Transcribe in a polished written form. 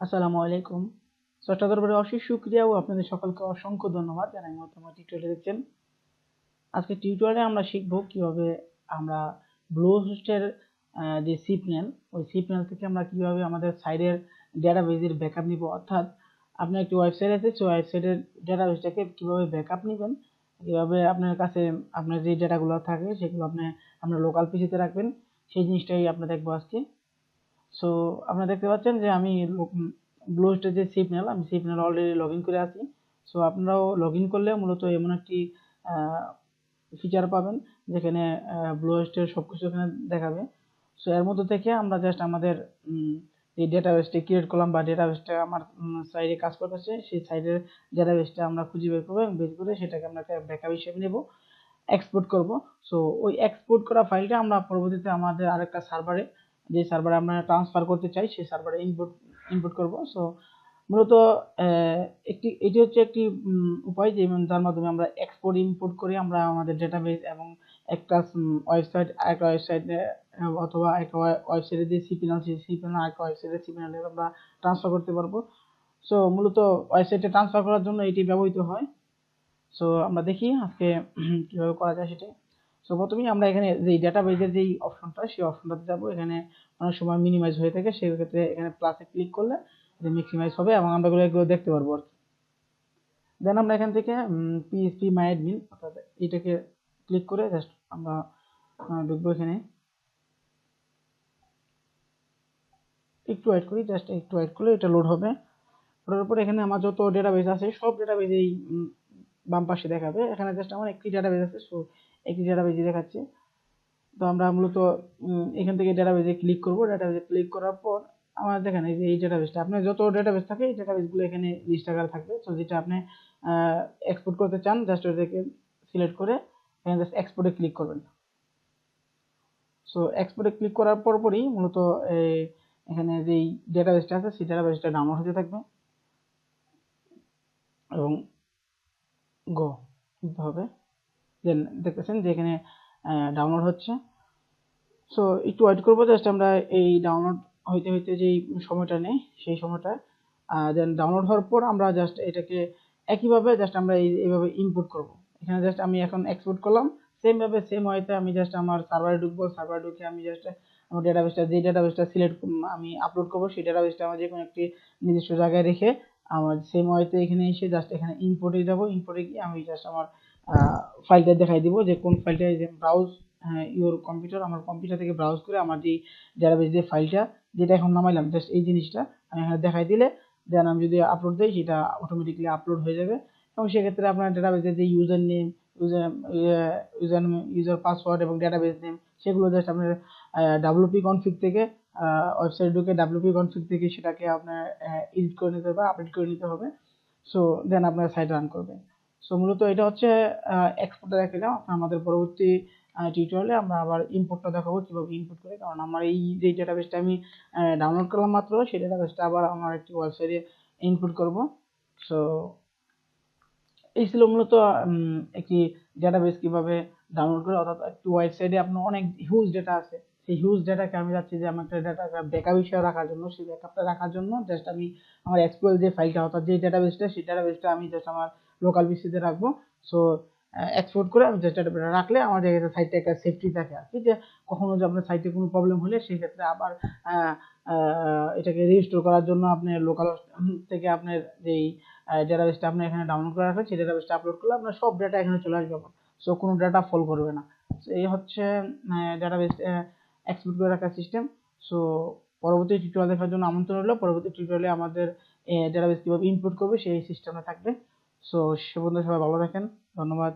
আসসালামু আলাইকুম। স্রষ্টা দরবারে অশেষ শুকরিয়া ও আপনাদের সকলকে অসংখ্য ধন্যবাদ জানাই আমার টিউটোরিয়াল দেখছেন। আজকে টিউটোরিয়ালে আমরা শিখব কিভাবে আমরা ব্লুহোস্টের যে সিপনেল ওই সিপনেল থেকে আমরা কিভাবে আমাদের সাইডের ডেটাবেজের ব্যাকআপ নিব, অর্থাৎ আপনার একটি ওয়েবসাইট আছে, সেই ওয়েবসাইটের ডেটাবেজটাকে কিভাবে ব্যাকআপ নেবেন, কিভাবে আপনার কাছে আপনার যে ডেটাগুলো থাকে সেগুলো আপনার লোকাল পিসিতে রাখবেন, সেই জিনিসটাই আমরা দেখবো আজকে। সো আপনারা দেখতে পাচ্ছেন যে আমি ব্লুহোস্টের যে সিপনেল, আমি সিপনেল অলরেডি লগ ইন করে আছি। সো আপনারাও লগ ইন করলে মূলত এমন একটি ফিচার পাবেন যেখানে ব্লুহোস্টের সবকিছু এখানে দেখাবে। সো এর মধ্যে থেকে আমরা জাস্ট আমাদের এই ডেটাবেসটি ক্রিয়েট করলাম বা ডেটাবেসটা আমার সাইডে কাজ করতেছে, সেই সাইডের ডেটাবেসটা আমরা খুঁজে বের করবো এবং বের করে সেটাকে আমরা ব্যাকআপ হিসেবে নেব, এক্সপোর্ট করব। সো ওই এক্সপোর্ট করা ফাইলটা আমরা পরবর্তীতে আমাদের আরেকটা সার্ভারে, যে সার্ভারে আমরা ট্রান্সফার করতে চাই সেই সার্ভারে ইনপুট করব। সো মূলত এটি হচ্ছে একটি উপায় যার মাধ্যমে আমরা এক্সপোর্ট ইম্পোর্ট করে আমরা আমাদের ডেটাবেস এবং একটা ওয়েবসাইট আরেকটা ওয়েবসাইটে অথবা একটা ওয়েবসাইটে যে সিপিএল সেই সিপিএল আরেকটা ওয়েবসাইটে সিপিএল আমরা ট্রান্সফার করতে পারবো। সো মূলত ওয়েবসাইটে ট্রান্সফার করার জন্য এটি ব্যবহৃত হয়। সো আমরা দেখি আজকে কিভাবে করা যায় সেটা। সো প্রথমেই আমরা এখানে যে ডেটাবেজের যেই অপশনটা, সেই অপশনটাতে যাব। এখানে অনেক সময় মিনিমাইজ হয়ে থাকে, সেই ক্ষেত্রে এখানে প্লাসে ক্লিক করলে ম্যাক্সিমাইজ হবে এবং আমরা এগুলো দেখতে পারবো আর কি। দেন আমরা এখান থেকে পিএইচপি মাই অ্যাডমিন অর্থাৎ এটাকে ক্লিক করে জাস্ট আমরা ঢুকবো। এখানে একটু ওয়েট করি, জাস্ট একটু ওয়েট করলে এটা লোড হবে। ওটার উপর এখানে আমার যত ডেটাবেস আছে সব ডেটাবেজেই বাম পাশে দেখাবে। এখানে জাস্ট আমার একটি ডেটাবেস আছে, সো একটি ডেটাবেজই দেখাচ্ছে। তো আমরা মূলত এখান থেকে ডেটাবেজে ক্লিক করব। ডেটাবেজে ক্লিক করার পর আমার দেখেন এই যে এই ডেটাবেসটা, আপনার যত ডেটাবেস থাকে এই ডেটাবেসগুলো এখানে লিস্ট আকারে থাকবে। তো যেটা আপনি এক্সপোর্ট করতে চান জাস্ট ওটাকে সিলেক্ট করে এখানে জাস্ট এক্সপোর্টে ক্লিক করবেন। সো এক্সপোর্টে ক্লিক করার পরপরই মূলত এখানে যেই ডেটাবেসটা আছে সেই ডেটাবেসটা ডাউনলোড হতে থাকবে এবং গো দিতে হবে। দেন দেখতেছেন যে এখানে ডাউনলোড হচ্ছে। সো একটু ওয়েট করবো, জাস্ট আমরা এই ডাউনলোড হইতে হইতে যেই সময়টা নেই সেই সময়টা। দেন ডাউনলোড হওয়ার পর আমরা জাস্ট এটাকে একইভাবে জাস্ট আমরা এইভাবে ইনপুট করব। এখানে জাস্ট আমি এখন এক্সপোর্ট করলাম, সেমভাবে সেম ওয়েতে আমি জাস্ট আমার সার্ভারে ঢুকবো। সার্ভারে ঢুকে আমি জাস্ট আমার ডেটাবেসটা, যে ডেটাবেসটা সিলেক্ট আমি আপলোড করবো সেই ডেটাবেসটা আমার যে কোনো একটি নির্দিষ্ট জায়গায় রেখে আমার সেম ওয়েতে এখানে এসে জাস্ট এখানে ইম্পোর্টে যাব। ইম্পোর্টে গিয়ে আমি জাস্ট আমার ফাইলটা দেখাই দিব যে কোন ফাইলটা, যে ব্রাউজ ইওর কম্পিউটার, আমার কম্পিউটার থেকে ব্রাউজ করে আমার যে ডেটাবেস যে ফাইলটা যেটা এখন নামাইলাম জাস্ট এই জিনিসটা আমি এখানে দেখাই দিলে দেন আমি যদি আপলোড দিই সেটা অটোমেটিকলি আপলোড হয়ে যাবে। এবং সেক্ষেত্রে আপনার ডেটাবেসের যে ইউজার নেম, ইউজার পাসওয়ার্ড এবং ডেটাবেস নেম সেগুলো জাস্ট আপনার ডাব্লিউপি কনফিগ থেকে ওয়েবসাইট ঢুকে ডাব্লিউপি কনফিগ থেকে সেটাকে আপনার এডিট করে নিতে হবে, আপডেট করে নিতে হবে। সো দেন আপনার সাইট রান করবে। সো মূলত এটা হচ্ছে এক্সপোর্টটা দেখালাম। আমাদের পরবর্তী টিউটোরিয়ালে আমরা আবার ইম্পোর্টটা দেখাবো কিভাবে ইম্পোর্ট করে, কারণ আমার এই যে ডেটাবেসটা আমি ডাউনলোড করলাম মাত্র সেই ডেটাবেসটা আবার আমার একটি ওয়েবসাইটে ইনপুট করব। সো এই ছিল মূলত একটি ডেটাবেস কিভাবে ডাউনলোড করে, অর্থাৎ একটি ওয়েবসাইটে আপনার অনেক হিউজ ডেটা আছে, সেই হিউজ ডেটাকে আমি চাচ্ছি যে আমার একটা ডাটা ব্যাকআপ হিসেবে রাখার জন্য, সেই ব্যাকআপটা রাখার জন্য জাস্ট আমি আমার এসকিউএল যে ফাইলটা অর্থাৎ যে ডেটাবেসটা সেই ডেটাবেসটা আমি জাস্ট আমার লোকাল পিসিতে রাখবো। সো এক্সপোর্ট করে আমি জাস্ট ডেটাবেসটা রাখলে আমার জায়গায় সাইটটা একটা সেফটি থাকে আর কি, যে কখনো যে আপনার সাইটে কোনো প্রবলেম হলে সেই ক্ষেত্রে আবার এটাকে রিস্টোর করার জন্য আপনি লোকাল থেকে আপনার যেই ডেটাবেসটা আপনি এখানে ডাউনলোড করে রাখবেন সেই ডেটাবেসটা আপলোড করলে আপনার সব ডেটা এখানে চলে আসবে। সো কোনো ডেটা ফল করবে না। সো এই হচ্ছে ডেটাবেস এক্সপোর্ট করে রাখার সিস্টেম। সো পরবর্তী টিউটোরিয়াল দেখার জন্য আমন্ত্রণ রইল। পরবর্তী টিউটোরিয়ালে আমাদের ডেটাবেস কিভাবে ইনপুট করবে সেই সিস্টেমে থাকবে। সো সে পর্যন্ত সবাই ভালো থাকেন, ধন্যবাদ।